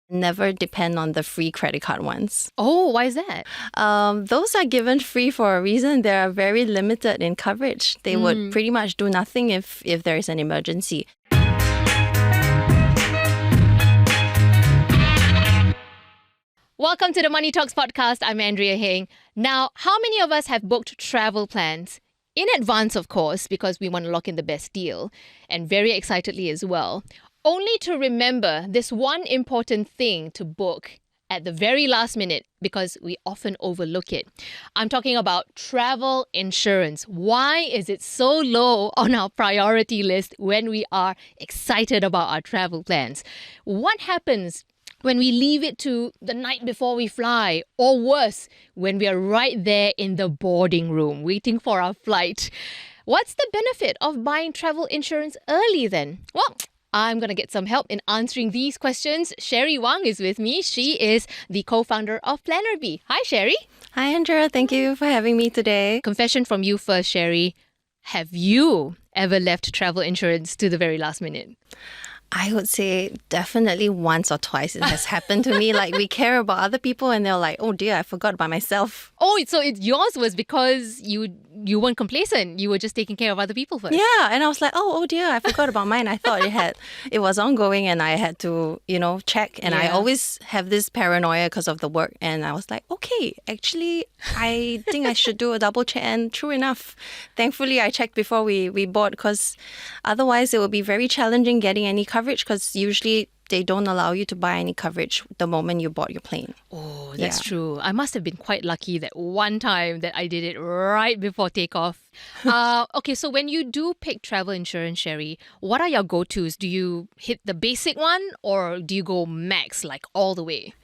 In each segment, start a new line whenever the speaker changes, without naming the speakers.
Never depend on the free credit card ones.
Oh, why is that?
Those are given free for a reason. They are very limited in coverage. They would pretty much do nothing if there is an emergency.
Welcome to the Money Talks podcast. I'm Andrea Heng. Now, how many of us have booked travel plans? In advance, of course, because we want to lock in the best deal, and very excitedly as well. Only to remember this one important thing to book at the very last minute because we often overlook it. I'm talking about travel insurance. Why is it so low on our priority list when we are excited about our travel plans? What happens when we leave it to the night before we fly, or worse, when we are right there in the boarding room waiting for our flight? What's the benefit of buying travel insurance early then? Well, I'm going to get some help in answering these questions. Cherie Wang is with me. She is the co-founder of Planner Bee. Hi, Cherie.
Hi, Andrea. Thank you for having me today.
Confession from you first, Cherie. Have you ever left travel insurance to the very last minute?
I would say definitely once or twice it has happened to me. Like, we care about other people and they're like, oh dear, I forgot about myself.
Oh, so yours was because you weren't complacent. You were just taking care of other people first.
Yeah, and I was like, oh dear, I forgot about mine. I thought it was ongoing and I had to, check. And I always have this paranoia because of the work. And I was like, okay, actually, I think I should do a double check. And true enough, thankfully, I checked before we bought, because otherwise it would be very challenging getting any coverage, because usually they don't allow you to buy any coverage the moment you bought your plane.
Oh, that's true. I must have been quite lucky that one time that I did it right before takeoff. Okay, so when you do pick travel insurance, Cherie, what are your go-tos? Do you hit the basic one or do you go max, like all the way?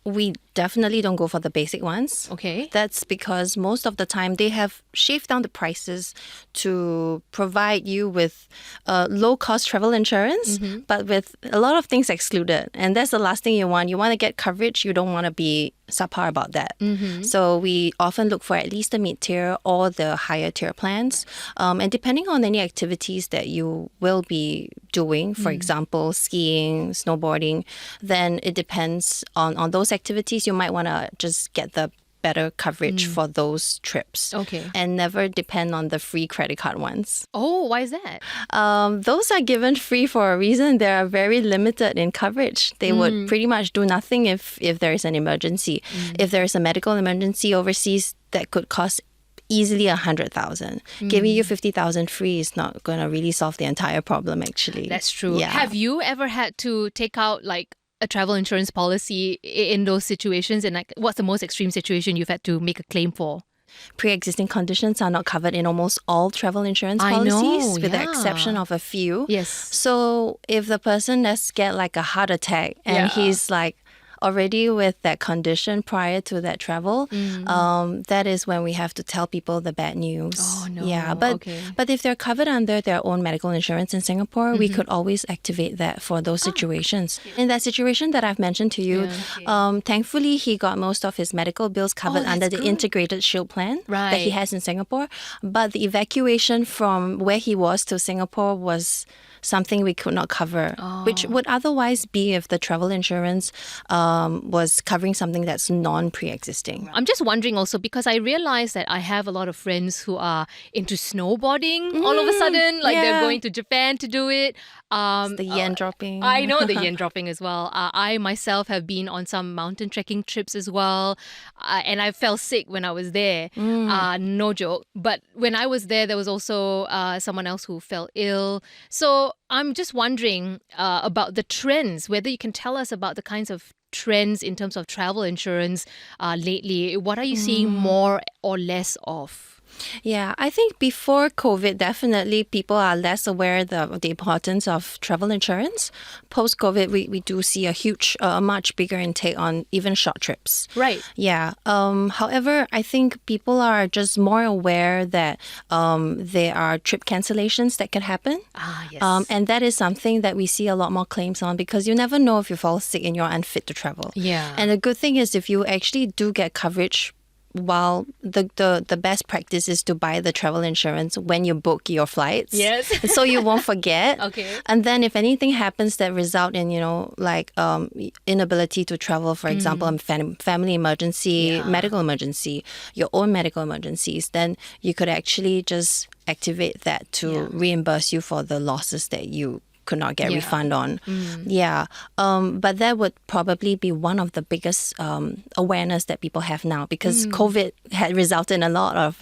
We definitely don't go for the basic ones.
Okay.
That's because most of the time they have shaved down the prices to provide you with low-cost travel insurance, but with a lot of things excluded. And that's the last thing you want. You want to get coverage. You don't want to be subpar about that. So we often look for at least the mid-tier or the higher-tier plans. And depending on any activities that you will be doing, for example, skiing, snowboarding, then it depends on those activities. You might want to just get the better coverage for those trips.
Okay.
And never depend on the free credit card ones.
Oh, why is that?
Those are given free for a reason. They are very limited in coverage. They would pretty much do nothing if there is an emergency. If there is a medical emergency overseas, that could cost easily 100,000. Giving you 50,000 free is not going to really solve the entire problem, actually.
That's true.
Yeah.
Have you ever had to take out like a travel insurance policy in those situations? And like, what's the most extreme situation you've had to make a claim for?
Pre-existing conditions are not covered in almost all travel insurance
I
policies,
know,
with the
yeah.
exception of a few.
Yes.
So if the person does get like a heart attack and he's like already with that condition prior to that travel, that is when we have to tell people the bad news.
Oh, no.
Yeah, but
Okay.
but if they're covered under their own medical insurance in Singapore, we could always activate that for those situations. In that situation that I've mentioned to you, thankfully he got most of his medical bills covered under the integrated shield plan that he
Right.
has in Singapore. But the evacuation from where he was to Singapore was something we could not cover, which would otherwise be if the travel insurance was covering something that's non-pre-existing.
I'm just wondering also, because I realize that I have a lot of friends who are into snowboarding all of a sudden, like they're going to Japan to do it.
It's the yen dropping.
I know the yen dropping as well. I myself have been on some mountain trekking trips as well. And I fell sick when I was there. No joke. But when I was there was also someone else who fell ill. So I'm just wondering about the trends, whether you can tell us about the kinds of trends in terms of travel insurance lately. What are you seeing more or less of?
Yeah, I think before COVID, definitely people are less aware of the importance of travel insurance. Post-COVID, we do see a much bigger intake on even short trips.
Right.
Yeah. However, I think people are just more aware that there are trip cancellations that can happen.
Yes.
And that is something that we see a lot more claims on, because you never know if you fall sick and you're unfit to travel.
Yeah.
And the good thing is, if you actually do get coverage while the best practice is to buy the travel insurance when you book your flights.
Yes.
So you won't forget.
Okay.
And then if anything happens that result in, like inability to travel, for example, a family emergency, medical emergency, your own medical emergencies, then you could actually just activate that to reimburse you for the losses that you could not get refund on. But that would probably be one of the biggest awareness that people have now, because COVID had resulted in a lot of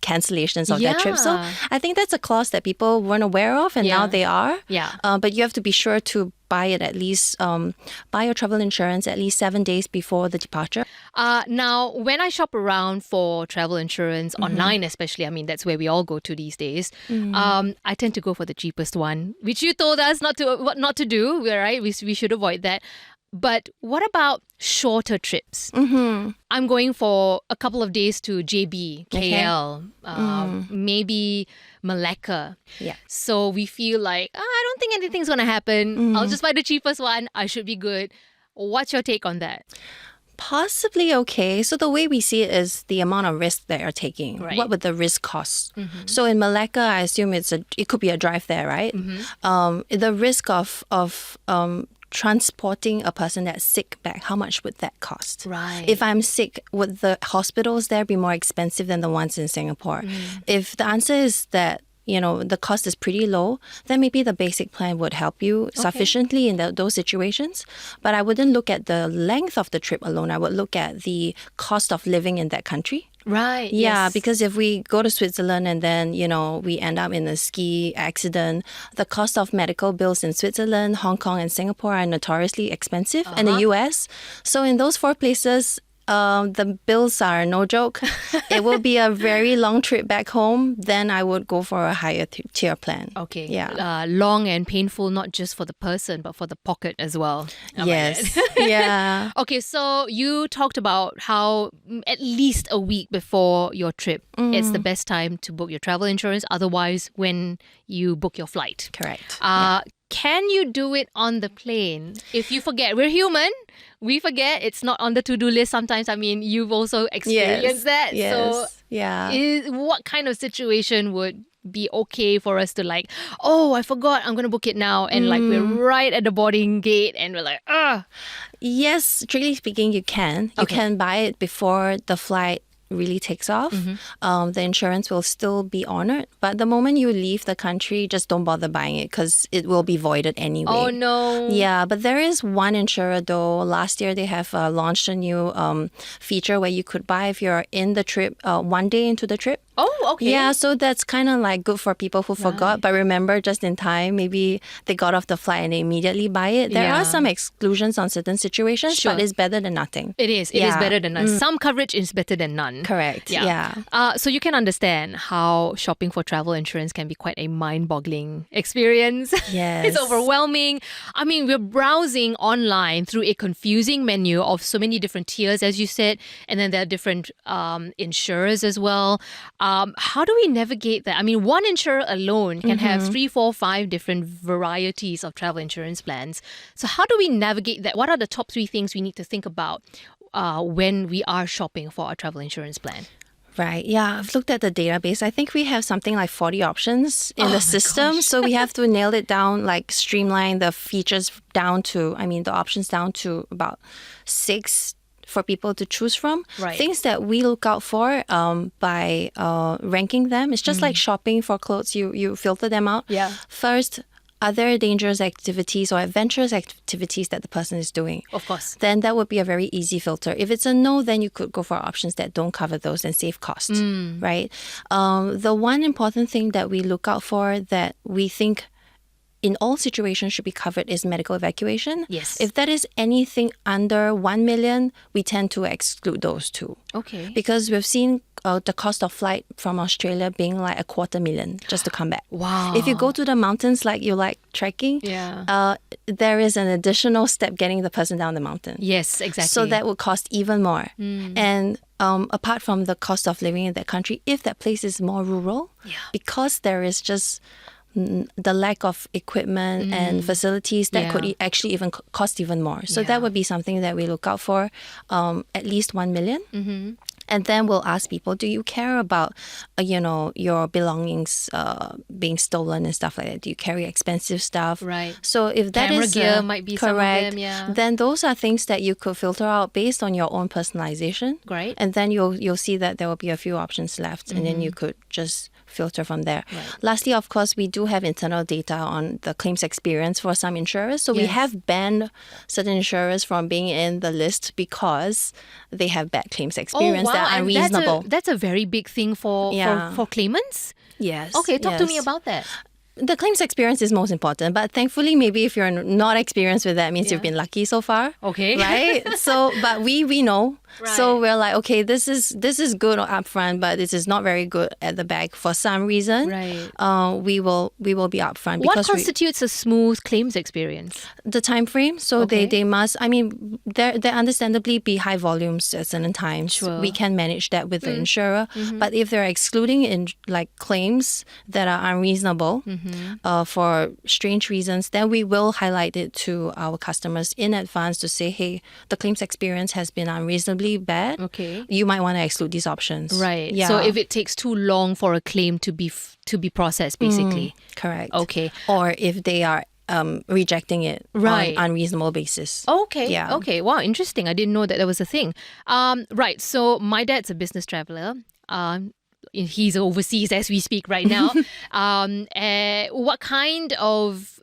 cancellations of their trips. So I think that's a clause that people weren't aware of, and now they are. But you have to be sure to buy it at least, buy your travel insurance at least 7 days before the departure.
Now, when I shop around for travel insurance, online especially, I mean, that's where we all go to these days, I tend to go for the cheapest one, which you told us not to do, right? We should avoid that. But what about shorter trips? I'm going for a couple of days to JB, KL, maybe Malacca. So we feel like, I don't think anything's going to happen. I'll just buy the cheapest one. I should be good. What's your take on that?
Possibly okay. So the way we see it is the amount of risk that you're taking.
Right.
What would the risk cost? So in Malacca, I assume it could be a drive there, right? The risk of transporting a person that's sick back, how much would that cost?
Right.
If I'm sick, would the hospitals there be more expensive than the ones in Singapore? If the answer is that the cost is pretty low, then maybe the basic plan would help you sufficiently in those situations. But I wouldn't look at the length of the trip alone. I would look at the cost of living in that country.
Right.
Yeah,
yes.
because if we go to Switzerland and then, we end up in a ski accident, the cost of medical bills in Switzerland, Hong Kong, and Singapore are notoriously expensive, and the US. So in those 4 places, the bills are no joke. It will be a very long trip back home. Then I would go for a higher tier plan.
Okay.
Yeah.
Long and painful, not just for the person, but for the pocket as well.
Yes. Yeah.
Okay, so you talked about how at least a week before your trip, it's the best time to book your travel insurance. Otherwise, when you book your flight.
Correct.
Can you do it on the plane? If you forget, we're human. We forget. It's not on the to-do list sometimes. I mean, you've also experienced that.
Yes.
So what kind of situation would be okay for us to like, oh, I forgot, I'm going to book it now. And like we're right at the boarding gate and we're like,
Yes, strictly speaking, you can. You can buy it before the flight really takes off. The insurance will still be honored. But the moment you leave the country, just don't bother buying it because it will be voided anyway.
Oh, no.
Yeah, but there is one insurer though. Last year, they have launched a new feature where you could buy if you're in the trip 1 day into the trip.
Oh, okay.
Yeah, so that's kind of like good for people who forgot, but remember just in time. Maybe they got off the flight and they immediately buy it. There are some exclusions on certain situations, but it's better than nothing.
It is. It is better than none. Some coverage is better than none.
Correct. Yeah.
So you can understand how shopping for travel insurance can be quite a mind-boggling experience.
Yes.
It's overwhelming. I mean, we're browsing online through a confusing menu of so many different tiers, as you said, and then there are different insurers as well. How do we navigate that? I mean, one insurer alone can have 3, 4, 5 different varieties of travel insurance plans. So how do we navigate that? What are the top 3 things we need to think about when we are shopping for a travel insurance plan?
Right. Yeah. I've looked at the database. I think we have something like 40 options in the system.
Gosh.
So we have to nail it down, like streamline the features down to, the options down to about 6 for people to choose from.
Right.
Things that we look out for by ranking them. It's just like shopping for clothes. You filter them out.
Yeah.
First, are there dangerous activities or adventurous activities that the person is doing?
Of course.
Then that would be a very easy filter. If it's a no, then you could go for options that don't cover those and save costs, right? The one important thing that we look out for that we think in all situations should be covered is medical evacuation.
Yes.
If that is anything under 1 million, we tend to exclude those two.
Okay.
Because we've seen the cost of flight from Australia being like $250,000 just to come back.
Wow.
If you go to the mountains like you like trekking, there is an additional step getting the person down the mountain.
Yes, exactly.
So that would cost even more. And apart from the cost of living in that country, if that place is more rural, because there is just the lack of equipment and facilities that could actually even cost even more. So that would be something that we look out for, at least 1 million. And then we'll ask people, do you care about, your belongings being stolen and stuff like that? Do you carry expensive stuff?
Right.
So if that
Camera
is
gear might be some of
correct,
them, yeah.
then those are things that you could filter out based on your own personalization.
Great.
And then you'll see that there will be a few options left, and then you could just filter from there.
Right.
Lastly, of course, we do have internal data on the claims experience for some insurers. So we
Yes.
have banned certain insurers from being in the list because they have bad claims experience that are
and
unreasonable.
that's a very big thing for
Yeah.
claimants.
Yes.
Okay, talk to me
yes.
about that.
The claims experience is most important, but thankfully, maybe if you're not experienced with that, means you've been lucky so far.
Okay.
Right? So, but we know. So
Right.
we're like, okay, this is good upfront, but this is not very good at the back for some reason.
Right.
We will be upfront
What
because
constitutes a smooth claims experience?
the time frame. So
Okay.
they must. I mean, there understandably be high volumes at certain times.
Sure.
We can manage that with the insurer. But if they're excluding in like claims that are unreasonable for strange reasons, then we will highlight it to our customers in advance to say, hey, the claims experience has been unreasonably bad.
Okay.
You might want to exclude these options.
Right.
Yeah.
So if it takes too long for a claim to be processed, basically.
Correct.
Okay.
Or if they are rejecting it
Right.
on unreasonable basis.
Okay.
Yeah.
Okay. Wow. Interesting. I didn't know that was a thing. Right. So my dad's a business traveler. He's overseas as we speak right now. What kind of,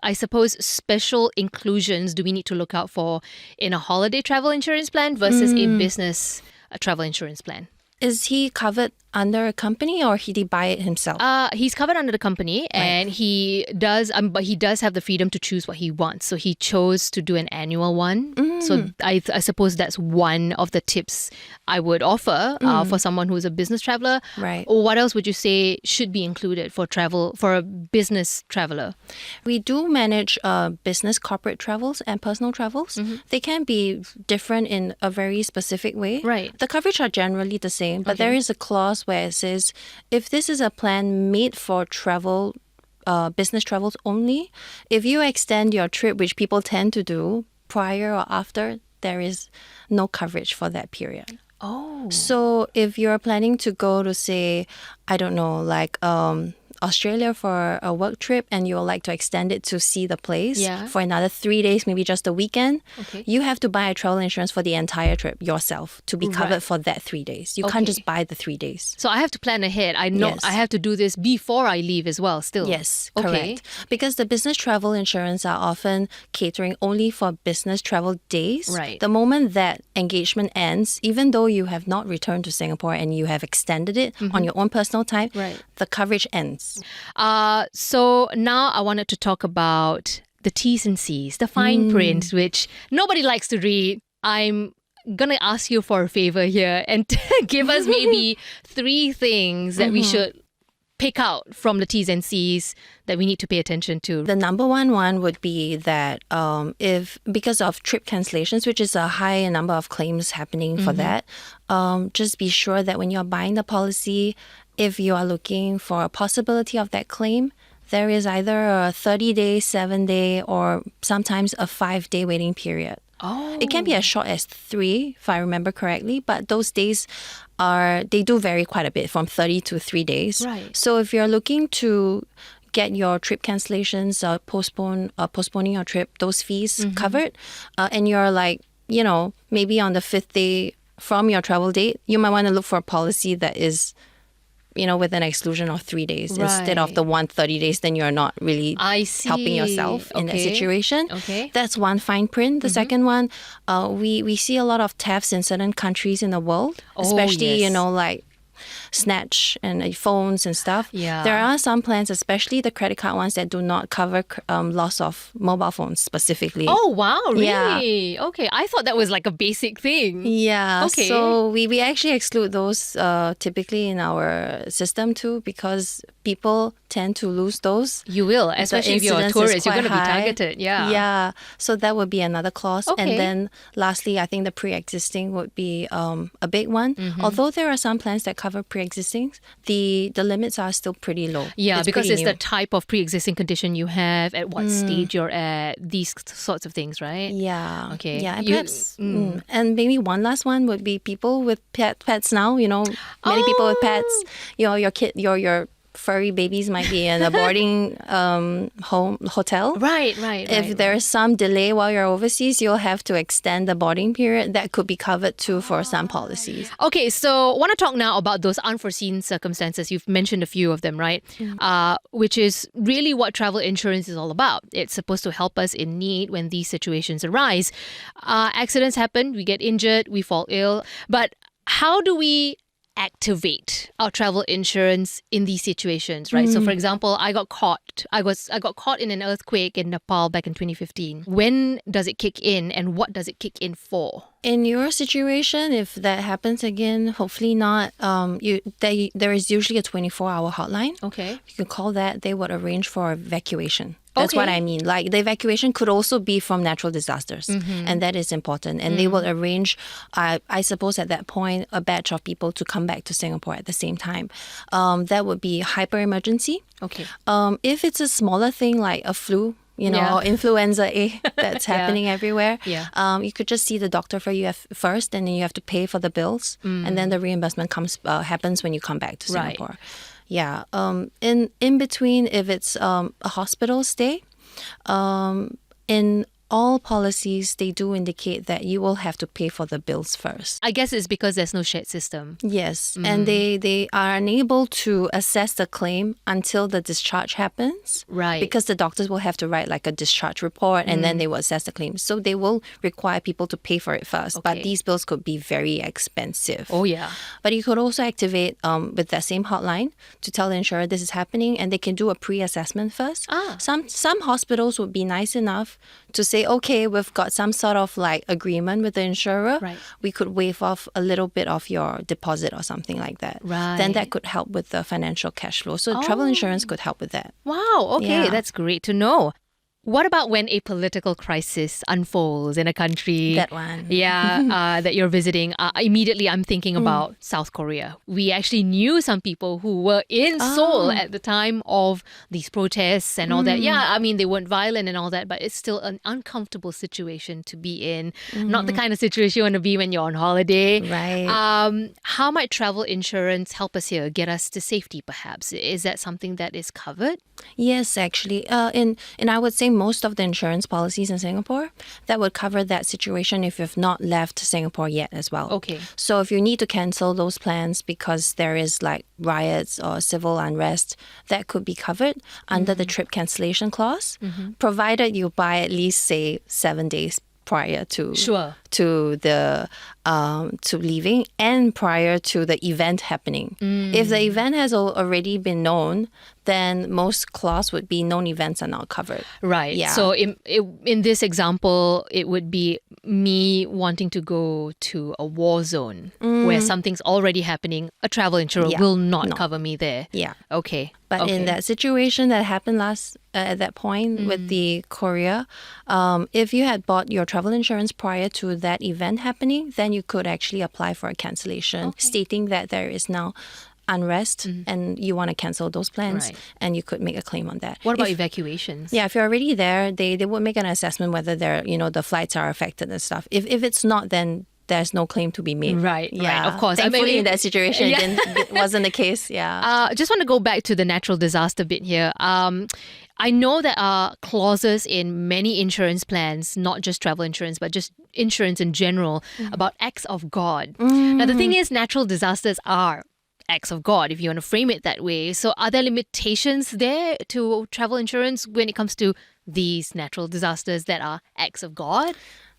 I suppose, special inclusions do we need to look out for in a holiday travel insurance plan versus a business travel insurance plan?
Is he covered under a company or did he buy it himself?
He's covered under the company, and he does, but he does have the freedom to choose what he wants. So he chose to do an annual one. So I suppose that's one of the tips I would offer for someone who's a business traveler.
Right.
Or what else would you say should be included for a business traveler?
We do manage business corporate travels and personal travels. They can be different in a very specific way.
Right.
The coverage are generally the same, but
Okay.
there is a clause where it says if this is a plan made for travel, business travels only, if you extend your trip, which people tend to do prior or after, there is no coverage for that period.
Oh.
So if you're planning to go to, say, I don't know, like Australia for a work trip and you would like to extend it to see the place
Yeah.
for another 3 days, maybe just a weekend,
Okay.
you have to buy a travel insurance for the entire trip yourself to be covered
Right.
for that 3 days. You can't
Okay.
just buy the 3 days.
So I have to plan ahead. I know
Yes.
I have to do this before I leave as well, still.
Yes,
Okay.
correct. Because the business travel insurance are often catering only for business travel days.
Right.
The moment that engagement ends, even though you have not returned to Singapore and you have extended it on your own personal time,
Right.
the coverage ends.
So now I wanted to talk about the T's and C's, the fine print, which nobody likes to read. I'm going to ask you for a favor here and give us maybe 3 things that we should pick out from the T's and C's that we need to pay attention to.
The number one would be that if because of trip cancellations, which is a high number of claims happening for that, just be sure that when you're buying the policy, if you are looking for a possibility of that claim, there is either a 30-day, 7-day, or sometimes a 5-day waiting period.
Oh.
It can be as short as 3, if I remember correctly, but those days they do vary quite a bit, from 30 to 3 days.
Right.
So if you're looking to get your trip cancellations or postponing your trip, those fees covered, and you're like, maybe on the 5th day from your travel date, you might want to look for a policy that is with an exclusion of 3 days instead of
Right.
the 130 days, then you're not really
I see.
helping yourself in that
Okay.
situation.
Okay.
That's one fine print. The second one, we see a lot of thefts in certain countries in the world,
Oh,
especially,
yes.
like snatch and phones and stuff.
Yeah.
There are some plans, especially the credit card ones, that do not cover loss of mobile phones specifically.
Oh, wow.
Yeah.
Really? Okay. I thought that was like a basic thing.
Yeah,
Okay.
so we actually exclude those typically in our system too, because people tend to lose those.
You will, especially if you're a
incidence is
tourist, you're
quite
going to be
high.
targeted. Yeah.
Yeah. So that would be another clause.
Okay.
And then lastly, I think the pre-existing would be a big one.
Mm-hmm.
Although there are some plans that cover pre-existing, the limits are still pretty low.
Yeah, because it's
pretty
the
new.
type of pre-existing condition you have, at what stage you're at, these sorts of things, right?
Yeah.
Okay.
Yeah. And
You-
perhaps, and maybe one last one would be people with pets now. Many people with pets. Your kid, your furry babies might be in a boarding hotel.
Right.
If there's some delay while you're overseas, you'll have to extend the boarding period. That could be covered too for some policies.
Okay, so I want to talk now about those unforeseen circumstances. You've mentioned a few of them, right? Which is really what travel insurance is all about. It's supposed to help us in need when these situations arise. Accidents happen, we get injured, we fall ill. But how do we activate our travel insurance in these situations, right? So for example, I got caught in an earthquake in Nepal back in 2015. When does it kick in and what does it kick in for?
In your situation, if that happens again, hopefully not. There is usually a 24-hour hotline.
Okay.
You can call that. They would arrange for evacuation. That's what
Okay.
I mean. Like the evacuation could also be from natural disasters, and that is important. And they will arrange, I suppose, at that point, a batch of people to come back to Singapore at the same time. That would be hyper emergency.
Okay.
If it's a smaller thing like a flu,
Yeah.
or influenza A that's happening everywhere,
Yeah.
you could just see the doctor for you first, and then you have to pay for the bills, and then the reimbursement happens when you come back to
Right.
Singapore. Yeah. In between, if it's a hospital stay, in all policies, they do indicate that you will have to pay for the bills first.
I guess it's because there's no shared system.
Yes, and they are unable to assess the claim until the discharge happens.
Right.
Because the doctors will have to write like a discharge report, and then they will assess the claim. So they will require people to pay for it first. But
Okay.
these bills could be very expensive.
Oh, yeah.
But you could also activate with that same hotline to tell the insurer this is happening, and they can do a pre-assessment first. Some hospitals would be nice enough to say, okay, we've got some sort of like agreement with the insurer.
Right.
We could waive off a little bit of your deposit or something like that.
Right.
Then that could help with the financial cash flow. So travel insurance could help with that.
Wow, okay,
Yeah.
that's great to know. What about when a political crisis unfolds in a country?
That one.
Yeah, that you're visiting. Immediately, I'm thinking about South Korea. We actually knew some people who were in Seoul at the time of these protests and all that. Yeah, I mean, they weren't violent and all that, but it's still an uncomfortable situation to be in. Not the kind of situation you want to be when you're on holiday.
Right.
How might travel insurance help us here, get us to safety perhaps? Is that something that is covered?
Yes, actually. And I would say most of the insurance policies in Singapore, that would cover that situation if you've not left Singapore yet as well.
Okay.
So if you need to cancel those plans because there is like riots or civil unrest, that could be covered under the trip cancellation clause, provided you buy at least, say, 7 days prior to
Sure.
to the to leaving and prior to the event happening. If the event has already been known, then most clause would be known events are not covered.
Right.
Yeah.
So in this example, it would be me wanting to go to a war zone where something's already happening. A travel insurer
Yeah.
will not
No.
cover me there.
Yeah.
Okay.
But
okay.
in that situation that happened at that point with the Korea, if you had bought your travel insurance prior to that event happening, then you could actually apply for a cancellation, stating that there is now unrest and you want to cancel those plans,
Right.
and you could make a claim on that.
What about
If-
evacuations?
Yeah, if you're already there, they would make an assessment whether the flights are affected and stuff. If it's not, then there's no claim to be made.
Right,
Yeah.
right, of course. I mean,
Thankfully, in that situation,
Yeah.
it wasn't the case. Yeah.
Just want to go back to the natural disaster bit here. I know there are clauses in many insurance plans, not just travel insurance, but just insurance in general, about acts of God. Now, the thing is, natural disasters are acts of God, if you want to frame it that way. So are there limitations there to travel insurance when it comes to these natural disasters that are acts of God?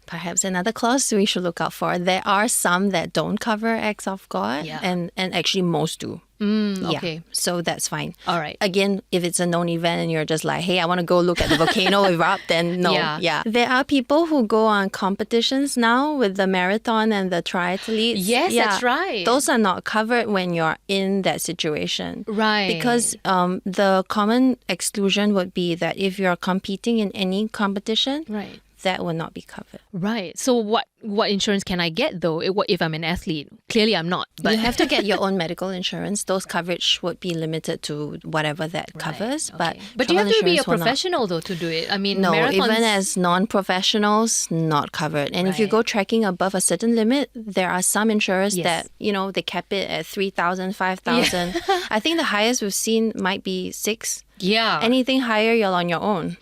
perhaps another clause we should look out for. There are some that don't cover acts of God,
Yeah.
and actually most do.
Okay.
So that's fine.
All right.
Again, if it's a known event and you're just like, hey, I want to go look at the volcano erupt, then no.
Yeah.
There are people who go on competitions now with the marathon and the triathletes.
Yes, that's right.
Those are not covered when you're in that situation.
Right.
Because the common exclusion would be that if you're competing in any competition,
Right.
that will not be covered.
Right. So what insurance can I get though if I'm an athlete? Clearly I'm not. But
You have to get your own medical insurance. Those coverage would be limited to whatever that covers.
Okay.
But
do you have
travel
to be a
insurance will not.
professional though to do it? I mean,
No,
marathons...
even as non-professionals, not covered. And if you
Right.
go trekking above a certain limit, there are some insurers
Yes.
that, they cap it at 3,000, 5,000. I think the highest we've seen might be 6.
Yeah.
Anything higher, you're on your own.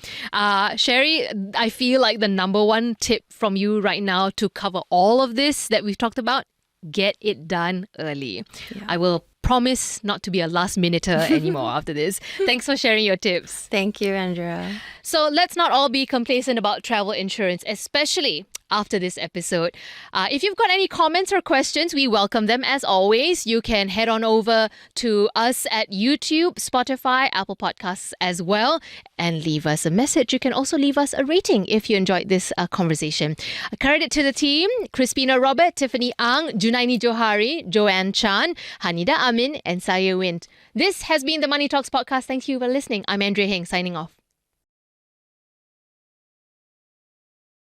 Cherie, I feel like the number one tip from you right now to cover all of this that we've talked about, get it done early.
Yeah.
I will promise not to be a last minuter anymore after this. Thanks for sharing your tips.
Thank you, Andrea.
So let's not all be complacent about travel insurance, especially after this episode. If you've got any comments or questions, we welcome them as always. You can head on over to us at YouTube, Spotify, Apple Podcasts as well, and leave us a message. You can also leave us a rating if you enjoyed this conversation. Credit to the team, Crispina Robert, Tiffany Ang, Junaini Johari, Joanne Chan, Hanida Amin, and Saya Wind. This has been the Money Talks podcast. Thank you for listening. I'm Andrea Heng signing off.